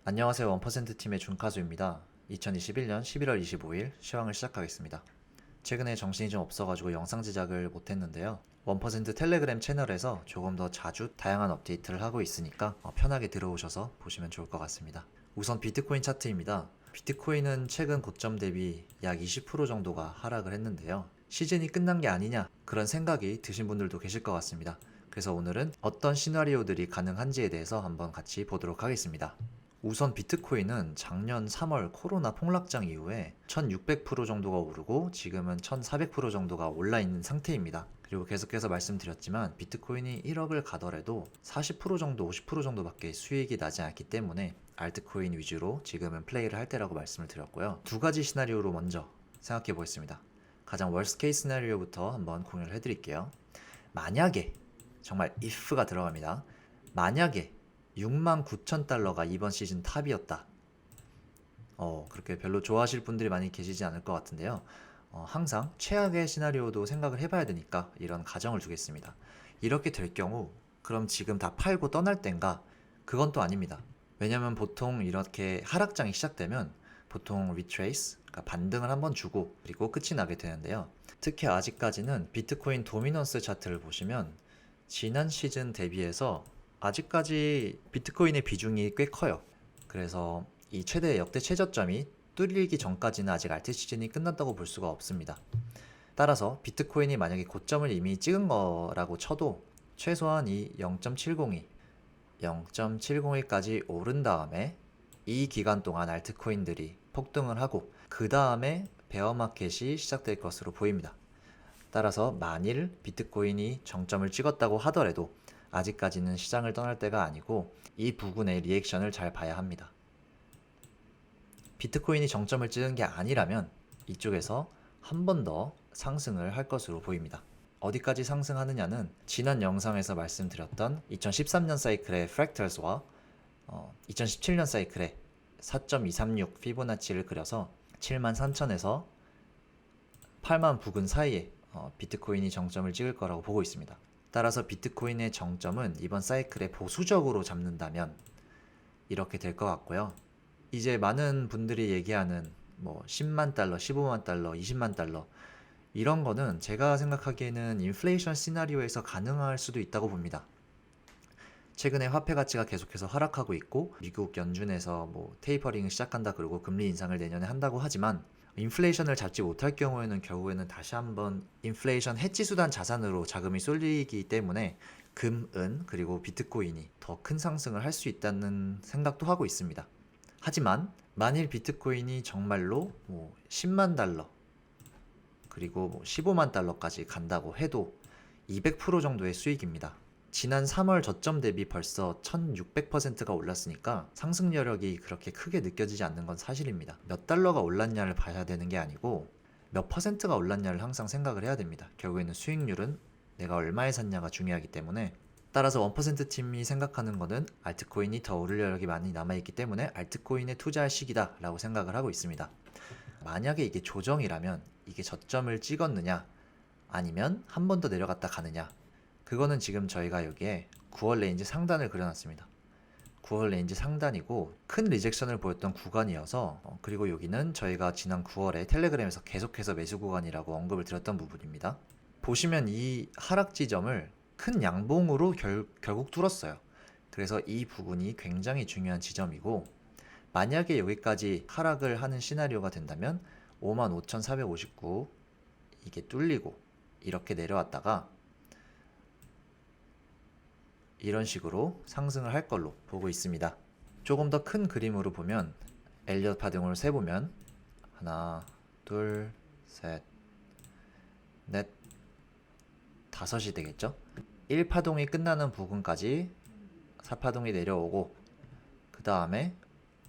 안녕하세요. 1% 팀의 준카수입니다. 2021년 11월 25일 시황을 시작하겠습니다. 최근에 정신이 좀 없어가지고 영상 제작을 못했는데요. 1% 텔레그램 채널에서 조금 더 자주 다양한 업데이트를 하고 있으니까 편하게 들어오셔서 보시면 좋을 것 같습니다. 우선 비트코인 차트입니다. 비트코인은 최근 고점 대비 약 20% 정도가 하락을 했는데요. 시즌이 끝난 게 아니냐 그런 생각이 드신 분들도 계실 것 같습니다. 그래서 오늘은 어떤 시나리오들이 가능한지에 대해서 한번 같이 보도록 하겠습니다. 우선 비트코인은 작년 3월 코로나 폭락장 이후에 1600% 정도가 오르고 지금은 1400% 정도가 올라 있는 상태입니다. 그리고 계속해서 말씀드렸지만 비트코인이 1억을 가더라도 40% 정도, 50% 정도밖에 수익이 나지 않기 때문에 알트코인 위주로 지금은 플레이를 할 때라고 말씀을 드렸고요. 두 가지 시나리오로 먼저 생각해 보겠습니다. 가장 월스트 케이스 시나리오부터 한번 공유를 해드릴게요. 만약에 정말 if가 들어갑니다. 만약에 69,000달러가 이번 시즌 탑이었다. 그렇게 별로 좋아하실 분들이 많이 계시지 않을 것 같은데요. 항상 최악의 시나리오도 생각을 해봐야 되니까 이런 가정을 두겠습니다. 이렇게 될 경우 그럼 지금 다 팔고 떠날 땐가? 그건 또 아닙니다. 왜냐면 보통 이렇게 하락장이 시작되면 보통 리트레이스, 그러니까 반등을 한번 주고 그리고 끝이 나게 되는데요. 특히 아직까지는 비트코인 도미넌스 차트를 보시면 지난 시즌 대비해서 아직까지 비트코인의 비중이 꽤 커요. 그래서 이 최대 역대 최저점이 뚫리기 전까지는 아직 알트 시즌이 끝났다고 볼 수가 없습니다. 따라서 비트코인이 만약에 고점을 이미 찍은 거라고 쳐도 최소한 이 0.702, 0.701까지 오른 다음에 이 기간 동안 알트코인들이 폭등을 하고 그 다음에 베어마켓이 시작될 것으로 보입니다. 따라서 만일 비트코인이 정점을 찍었다고 하더라도 아직까지는 시장을 떠날 때가 아니고 이 부분의 리액션을 잘 봐야 합니다. 비트코인이 정점을 찍은 게 아니라면 이쪽에서 한 번 더 상승을 할 것으로 보입니다. 어디까지 상승하느냐는 지난 영상에서 말씀드렸던 2013년 사이클의 프랙탈스와 2017년 사이클의 4.236 피보나치를 그려서 73,000에서 8만 부근 사이에 비트코인이 정점을 찍을 거라고 보고 있습니다. 따라서 비트코인의 정점은 이번 사이클에 보수적으로 잡는다면 이렇게 될 것 같고요. 이제 많은 분들이 얘기하는 10만 달러, 15만 달러, 20만 달러 이런 거는 제가 생각하기에는 인플레이션 시나리오에서 가능할 수도 있다고 봅니다. 최근에 화폐 가치가 계속해서 하락하고 있고 미국 연준에서 테이퍼링을 시작한다 그러고 금리 인상을 내년에 한다고 하지만 인플레이션을 잡지 못할 경우에는 결국에는 다시 한번 인플레이션 해지 수단 자산으로 자금이 쏠리기 때문에 금, 은, 그리고 비트코인이 더 큰 상승을 할 수 있다는 생각도 하고 있습니다. 하지만 만일 비트코인이 정말로 10만 달러 그리고 15만 달러까지 간다고 해도 200% 정도의 수익입니다. 지난 3월 저점 대비 벌써 1600%가 올랐으니까 상승 여력이 그렇게 크게 느껴지지 않는 건 사실입니다. 몇 달러가 올랐냐를 봐야 되는 게 아니고 몇 퍼센트가 올랐냐를 항상 생각을 해야 됩니다. 결국에는 수익률은 내가 얼마에 샀냐가 중요하기 때문에 따라서 1% 팀이 생각하는 거는 알트코인이 더 오를 여력이 많이 남아있기 때문에 알트코인에 투자할 시기다 라고 생각을 하고 있습니다. 만약에 이게 조정이라면 이게 저점을 찍었느냐 아니면 한 번 더 내려갔다 가느냐, 그거는 지금 저희가 여기에 9월 레인지 상단을 그려놨습니다. 9월 레인지 상단이고 큰 리젝션을 보였던 구간이어서 그리고 여기는 저희가 지난 9월에 텔레그램에서 계속해서 매수 구간이라고 언급을 드렸던 부분입니다. 보시면 이 하락 지점을 큰 양봉으로 결국 뚫었어요. 그래서 이 부분이 굉장히 중요한 지점이고 만약에 여기까지 하락을 하는 시나리오가 된다면 55,459 이게 뚫리고 이렇게 내려왔다가 이런 식으로 상승을 할 걸로 보고 있습니다. 조금 더 큰 그림으로 보면 엘리엇 파동을 세보면 하나, 둘, 셋, 넷, 다섯이 되겠죠? 1파동이 끝나는 부분까지 4파동이 내려오고 그 다음에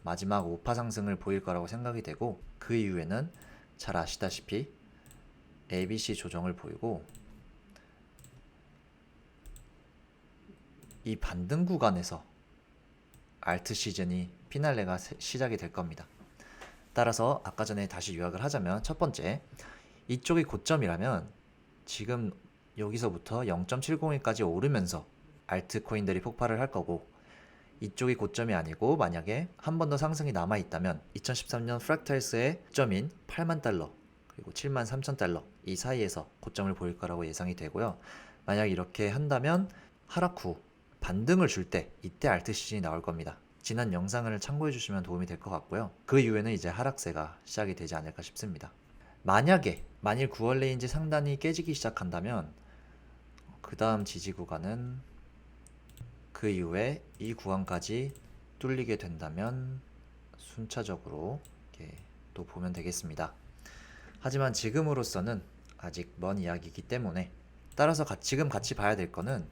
마지막 5파 상승을 보일 거라고 생각이 되고 그 이후에는 잘 아시다시피 ABC 조정을 보이고 이 반등 구간에서 알트 시즌이 피날레가 시작이 될 겁니다. 따라서 아까 전에 다시 요약을 하자면 첫 번째, 이쪽이 고점이라면 지금 여기서부터 0.701까지 오르면서 알트코인들이 폭발을 할 거고 이쪽이 고점이 아니고 만약에 한 번 더 상승이 남아있다면 2013년 프랙탈스의 고점인 8만 달러 그리고 7만 3천 달러 이 사이에서 고점을 보일 거라고 예상이 되고요. 만약 이렇게 한다면 하락 후 반등을 줄 때 이때 알트 시즌이 나올 겁니다. 지난 영상을 참고해 주시면 도움이 될 것 같고요. 그 이후에는 이제 하락세가 시작이 되지 않을까 싶습니다. 만일 9월 레인지 상단이 깨지기 시작한다면 그 다음 지지 구간은 그 이후에 이 구간까지 뚫리게 된다면 순차적으로 이렇게 또 보면 되겠습니다. 하지만 지금으로서는 아직 먼 이야기이기 때문에 따라서 지금 같이 봐야 될 거는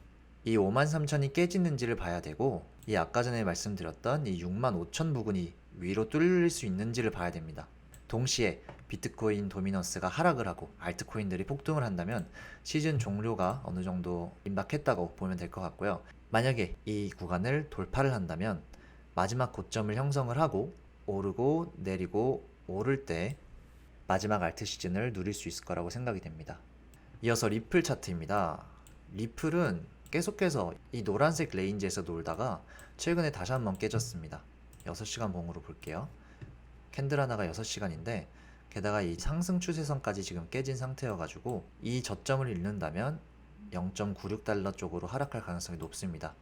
이 53,000이 깨지는지를 봐야 되고 이 아까 전에 말씀드렸던 이 65,000 부근이 위로 뚫릴 수 있는지를 봐야 됩니다. 동시에 비트코인 도미넌스가 하락을 하고 알트코인들이 폭등을 한다면 시즌 종료가 어느 정도 임박했다고 보면 될 것 같고요. 만약에 이 구간을 돌파를 한다면 마지막 고점을 형성을 하고 오르고 내리고 오를 때 마지막 알트 시즌을 누릴 수 있을 거라고 생각이 됩니다. 이어서 리플 차트입니다. 리플은 계속해서 이 노란색 레인지에서 놀다가 최근에 다시 한번 깨졌습니다. 6시간 봉으로 볼게요. 캔들 하나가 6시간인데 게다가 이 상승 추세선까지 지금 깨진 상태여가지고 이 저점을 잃는다면 0.96달러 쪽으로 하락할 가능성이 높습니다.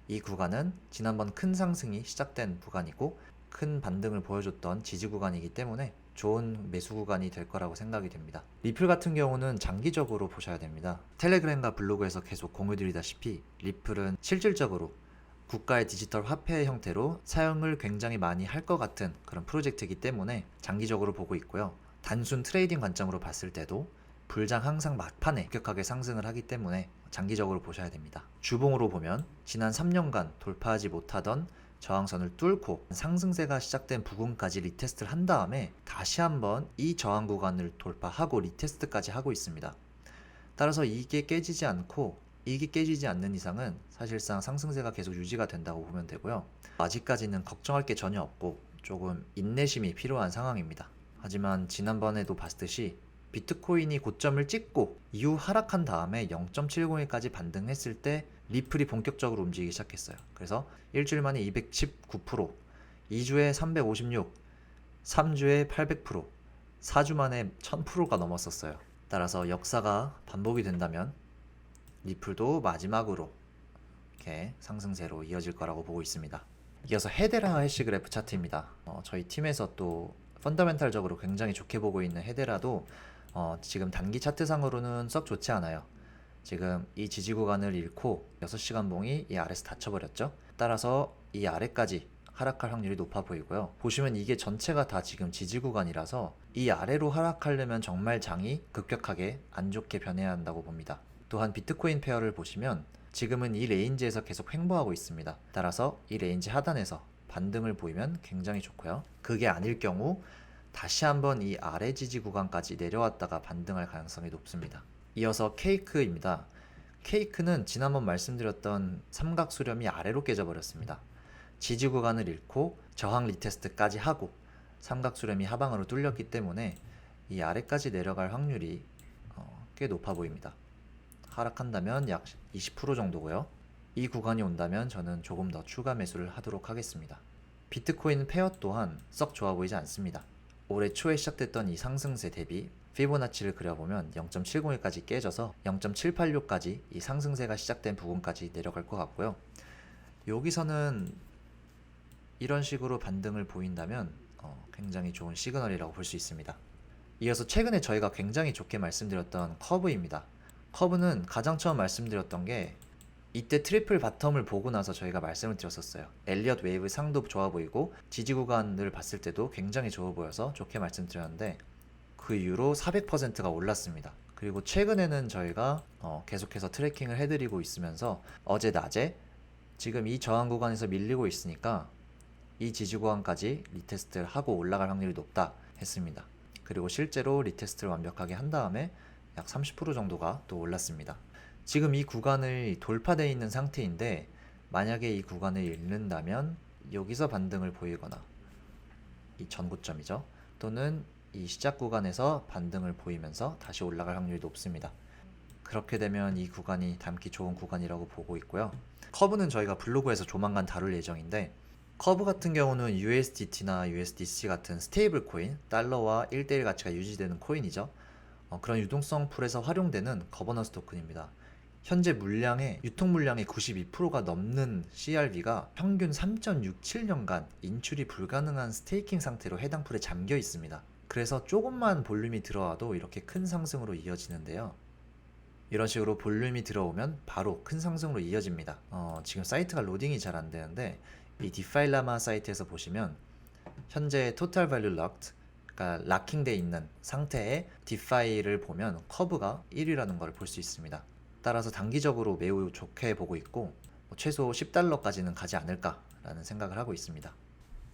이 구간은 지난번 큰 상승이 시작된 구간이고 큰 반등을 보여줬던 지지 구간이기 때문에 좋은 매수 구간이 될 거라고 생각이 됩니다. 리플 같은 경우는 장기적으로 보셔야 됩니다. 텔레그램과 블로그에서 계속 공유드리다시피 리플은 실질적으로 국가의 디지털 화폐 형태로 사용을 굉장히 많이 할 것 같은 그런 프로젝트이기 때문에 장기적으로 보고 있고요. 단순 트레이딩 관점으로 봤을 때도 불장 항상 막판에 급격하게 상승을 하기 때문에 장기적으로 보셔야 됩니다. 주봉으로 보면 지난 3년간 돌파하지 못하던 저항선을 뚫고 상승세가 시작된 부근까지 리테스트를 한 다음에 다시 한번 이 저항 구간을 돌파하고 리테스트까지 하고 있습니다. 따라서 이게 깨지지 않는 이상은 사실상 상승세가 계속 유지가 된다고 보면 되고요. 아직까지는 걱정할 게 전혀 없고 조금 인내심이 필요한 상황입니다. 하지만 지난번에도 봤듯이 비트코인이 고점을 찍고 이후 하락한 다음에 0.701까지 반등했을 때 리플이 본격적으로 움직이기 시작했어요. 그래서 일주일 만에 219%, 2주에 356, 3주에 800%, 4주 만에 1000%가 넘었었어요. 따라서 역사가 반복이 된다면 리플도 마지막으로 이렇게 상승세로 이어질 거라고 보고 있습니다. 이어서 헤데라 해시그래프 차트입니다. 저희 팀에서 또 펀더멘탈적으로 굉장히 좋게 보고 있는 헤데라도 지금 단기 차트상으로는 썩 좋지 않아요. 지금 이 지지 구간을 잃고 6시간 봉이 이 아래에서 닫혀버렸죠. 따라서 이 아래까지 하락할 확률이 높아 보이고요. 보시면 이게 전체가 다 지금 지지 구간이라서 이 아래로 하락하려면 정말 장이 급격하게 안 좋게 변해야 한다고 봅니다. 또한 비트코인 페어를 보시면 지금은 이 레인지에서 계속 횡보하고 있습니다. 따라서 이 레인지 하단에서 반등을 보이면 굉장히 좋고요. 그게 아닐 경우 다시 한번 이 아래 지지 구간까지 내려왔다가 반등할 가능성이 높습니다. 이어서 케이크입니다. 케이크는 지난번 말씀드렸던 삼각 수렴이 아래로 깨져버렸습니다. 지지 구간을 잃고 저항 리테스트까지 하고 삼각 수렴이 하방으로 뚫렸기 때문에 이 아래까지 내려갈 확률이 꽤 높아 보입니다. 하락한다면 약 20% 정도고요. 이 구간이 온다면 저는 조금 더 추가 매수를 하도록 하겠습니다. 비트코인 페어 또한 썩 좋아 보이지 않습니다. 올해 초에 시작됐던 이 상승세 대비 피보나치를 그려보면 0.701까지 깨져서 0.786까지 이 상승세가 시작된 부분까지 내려갈 것 같고요. 여기서는 이런 식으로 반등을 보인다면 굉장히 좋은 시그널이라고 볼 수 있습니다. 이어서 최근에 저희가 굉장히 좋게 말씀드렸던 커브입니다. 커브는 가장 처음 말씀드렸던 게 이때 트리플 바텀을 보고 나서 저희가 말씀을 드렸었어요. 엘리엇 웨이브 상도 좋아 보이고 지지 구간을 봤을 때도 굉장히 좋아 보여서 좋게 말씀드렸는데 그 이후로 400%가 올랐습니다. 그리고 최근에는 저희가 계속해서 트래킹을 해드리고 있으면서 어제 낮에 지금 이 저항 구간에서 밀리고 있으니까 이 지지 구간까지 리테스트를 하고 올라갈 확률이 높다 했습니다. 그리고 실제로 리테스트를 완벽하게 한 다음에 약 30% 정도가 또 올랐습니다. 지금 이 구간을 돌파되어 있는 상태인데 만약에 이 구간을 잃는다면 여기서 반등을 보이거나 이 전고점이죠. 또는 이 시작 구간에서 반등을 보이면서 다시 올라갈 확률이 높습니다. 그렇게 되면 이 구간이 닮기 좋은 구간이라고 보고 있고요. 커브는 저희가 블로그에서 조만간 다룰 예정인데, 커브 같은 경우는 USDT나 USDC 같은 스테이블 코인, 달러와 1대1 가치가 유지되는 코인이죠. 그런 유동성 풀에서 활용되는 거버넌스 토큰입니다. 현재 물량의 유통 물량의 92%가 넘는 CRV가 평균 3.67년간 인출이 불가능한 스테이킹 상태로 해당 풀에 잠겨 있습니다. 그래서 조금만 볼륨이 들어와도 이렇게 큰 상승으로 이어지는데요. 이런 식으로 볼륨이 들어오면 바로 큰 상승으로 이어집니다. 지금 사이트가 로딩이 잘 안 되는데, 이 디파일라마 사이트에서 보시면 현재 토탈 밸류 럭드, 그러니까 락킹돼 있는 상태의 디파이를 보면 커브가 1위라는 걸 볼 수 있습니다. 따라서 단기적으로 매우 좋게 보고 있고, 최소 10달러까지는 가지 않을까라는 생각을 하고 있습니다.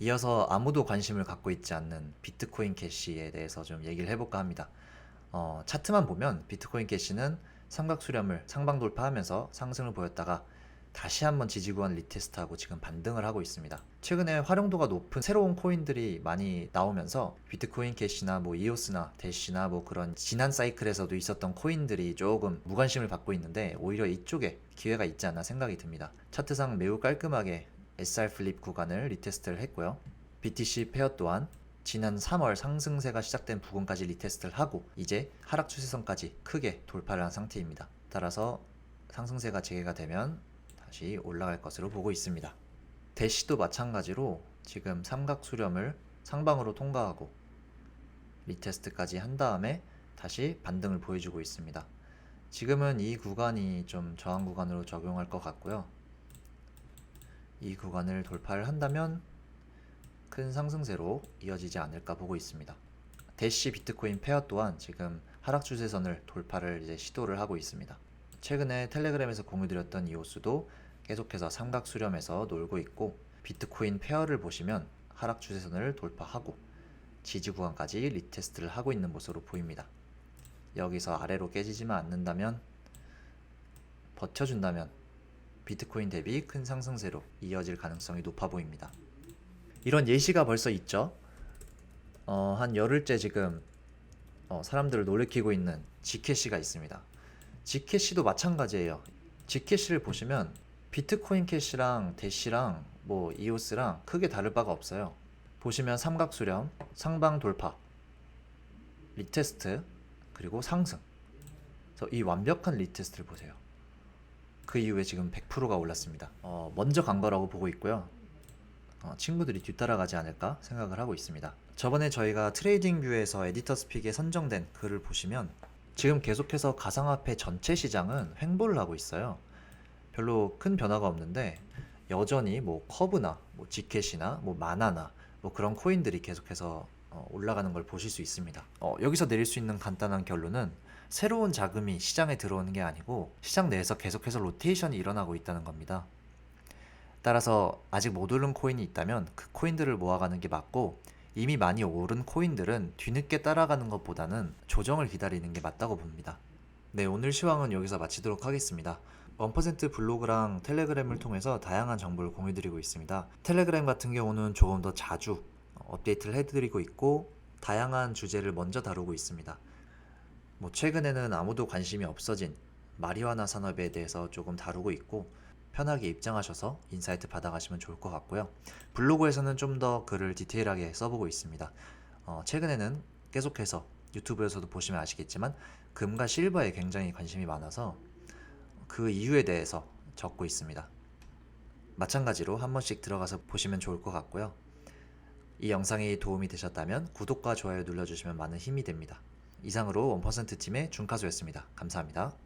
이어서 아무도 관심을 갖고 있지 않는 비트코인 캐시에 대해서 좀 얘기를 해볼까 합니다. 차트만 보면 비트코인 캐시는 삼각 수렴을 상방 돌파하면서 상승을 보였다가 다시 한번 지지구간 리테스트하고 지금 반등을 하고 있습니다. 최근에 활용도가 높은 새로운 코인들이 많이 나오면서 비트코인 캐시나 뭐 이오스나 대시나 뭐 그런 지난 사이클에서도 있었던 코인들이 조금 무관심을 받고 있는데, 오히려 이쪽에 기회가 있지 않나 생각이 듭니다. 차트상 매우 깔끔하게 SR 플립 구간을 리테스트를 했고요. BTC 페어 또한 지난 3월 상승세가 시작된 부근까지 리테스트를 하고 이제 하락 추세선까지 크게 돌파를 한 상태입니다. 따라서 상승세가 재개가 되면 다시 올라갈 것으로 보고 있습니다. 대시도 마찬가지로 지금 삼각 수렴을 상방으로 통과하고 리테스트까지 한 다음에 다시 반등을 보여주고 있습니다. 지금은 이 구간이 좀 저항 구간으로 적용할 것 같고요. 이 구간을 돌파를 한다면 큰 상승세로 이어지지 않을까 보고 있습니다. 대시 비트코인 페어 또한 지금 하락 추세선을 돌파를 이제 시도를 하고 있습니다. 최근에 텔레그램에서 공유드렸던 이오스도 계속해서 삼각 수렴에서 놀고 있고, 비트코인 페어를 보시면 하락 추세선을 돌파하고 지지 구간까지 리테스트를 하고 있는 모습으로 보입니다. 여기서 아래로 깨지지만 않는다면, 버텨준다면 비트코인 대비 큰 상승세로 이어질 가능성이 높아 보입니다. 이런 예시가 벌써 있죠. 한 열흘째 지금 사람들을 놀래키고 있는 G캐시가 있습니다. G캐시도 마찬가지예요. G캐시를 보시면 비트코인 캐시랑 대시랑 뭐 이오스랑 크게 다를 바가 없어요. 보시면 삼각 수렴, 상방 돌파, 리테스트, 그리고 상승. 그래서 이 완벽한 리테스트를 보세요. 그 이후에 지금 100%가 올랐습니다. 먼저 간 거라고 보고 있고요. 친구들이 뒤따라가지 않을까 생각을 하고 있습니다. 저번에 저희가 트레이딩 뷰에서 에디터스 픽에 선정된 글을 보시면 지금 계속해서 가상화폐 전체 시장은 횡보를 하고 있어요. 별로 큰 변화가 없는데 여전히 뭐 커브나 뭐 지켓이나 뭐 마나나 뭐 그런 코인들이 계속해서 올라가는 걸 보실 수 있습니다. 여기서 내릴 수 있는 간단한 결론은 새로운 자금이 시장에 들어오는 게 아니고 시장 내에서 계속해서 로테이션이 일어나고 있다는 겁니다. 따라서 아직 못 오른 코인이 있다면 그 코인들을 모아가는 게 맞고, 이미 많이 오른 코인들은 뒤늦게 따라가는 것보다는 조정을 기다리는 게 맞다고 봅니다. 네, 오늘 시황은 여기서 마치도록 하겠습니다. 1% 블로그랑 텔레그램을 통해서 다양한 정보를 공유드리고 있습니다. 텔레그램 같은 경우는 조금 더 자주 업데이트를 해드리고 있고, 다양한 주제를 먼저 다루고 있습니다. 최근에는 아무도 관심이 없어진 마리화나 산업에 대해서 조금 다루고 있고, 편하게 입장하셔서 인사이트 받아가시면 좋을 것 같고요. 블로그에서는 좀 더 글을 디테일하게 써보고 있습니다. 최근에는 계속해서 유튜브에서도 보시면 아시겠지만 금과 실버에 굉장히 관심이 많아서 그 이유에 대해서 적고 있습니다. 마찬가지로 한 번씩 들어가서 보시면 좋을 것 같고요. 이 영상이 도움이 되셨다면 구독과 좋아요 눌러주시면 많은 힘이 됩니다. 이상으로 1% 팀의 준카수였습니다. 감사합니다.